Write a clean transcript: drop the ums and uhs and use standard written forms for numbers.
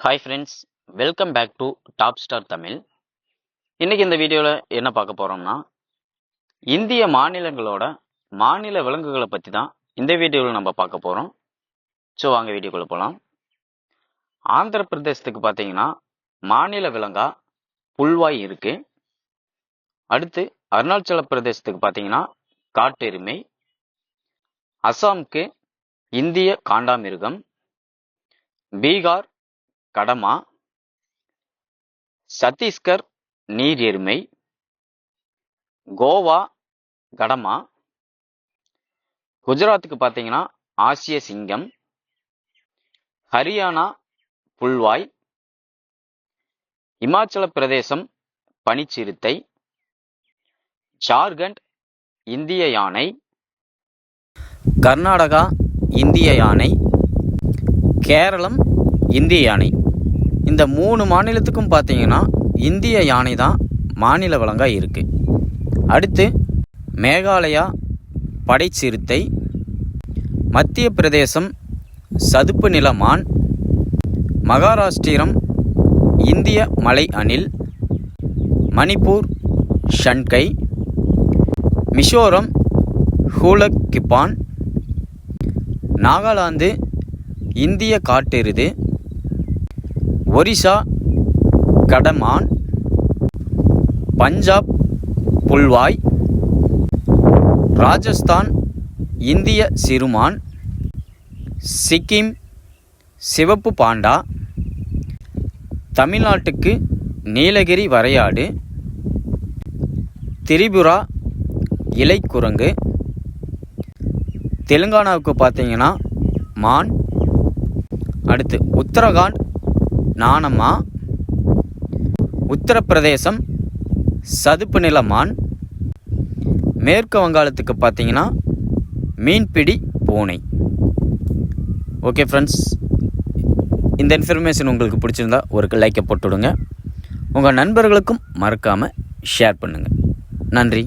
Hi friends, welcome back to top star Tamil. இன்னைக்கு இந்த வீடியோவில் என்ன பார்க்க போகிறோம்னா, இந்திய மாநிலங்களோட மாநில விலங்குகளை பற்றி தான் இந்த வீடியோவில் நம்ம பார்க்க போகிறோம். ஸோ வாங்க வீடியோக்குள்ளே போகலாம். ஆந்திர பிரதேசத்துக்கு பார்த்தீங்கன்னா மாநில விலங்கா புல்வாய் இருக்கு. அடுத்து அருணாச்சல பிரதேசத்துக்கு பார்த்தீங்கன்னா காட்டெருமை. அசாமுக்கு இந்திய காண்டாமிருகம். பீகார் கடமா. சத்தீஸ்கர் நீர் எருமை. கோவா கடமா. குஜராத்துக்கு பார்த்தீங்கன்னா ஆசிய சிங்கம். ஹரியானா புல்வாய். இமாச்சல பிரதேசம் பனிச்சிறுத்தை. ஜார்க்கண்ட் இந்திய யானை. கர்நாடகா இந்திய யானை. கேரளம் இந்திய யானை. இந்த 3 மாநிலத்துக்கும் பார்த்தீங்கன்னா இந்திய யானை தான் மாநில விலங்காக இருக்குது. அடுத்து மேகாலயா படைச்சிறுத்தை. மத்திய பிரதேசம் சதுப்பு நில மான். மகாராஷ்டிரம் இந்திய மலை அணில். மணிப்பூர் ஷன்கை. மிசோரம் ஹூலக் கிப்பான். நாகாலாந்து இந்திய காட்டெருது. ஒரிசா கடமான். பஞ்சாப் புல்வாய். ராஜஸ்தான் இந்திய சிறுமான். சிக்கிம் சிவப்பு பாண்டா. தமிழ்நாட்டுக்கு நீலகிரி வரையாடு. திரிபுரா இலைக்குரங்கு. தெலுங்கானாவுக்கு பார்த்தீங்கன்னா மான். அடுத்து உத்தரகாண்ட் நாணமா. உத்தரப்பிரதேசம் சதுப்பு நில மான். மேற்கு வங்காளத்துக்கு பார்த்தீங்கன்னா மீன்பிடி பூனை. ஓகே ஃப்ரெண்ட்ஸ், இந்த இன்ஃபர்மேஷன் உங்களுக்கு பிடிச்சிருந்தா ஒரு லைக்கை போட்டுவிடுங்க. உங்கள் நண்பர்களுக்கும் மறக்காமல் ஷேர் பண்ணுங்கள். நன்றி.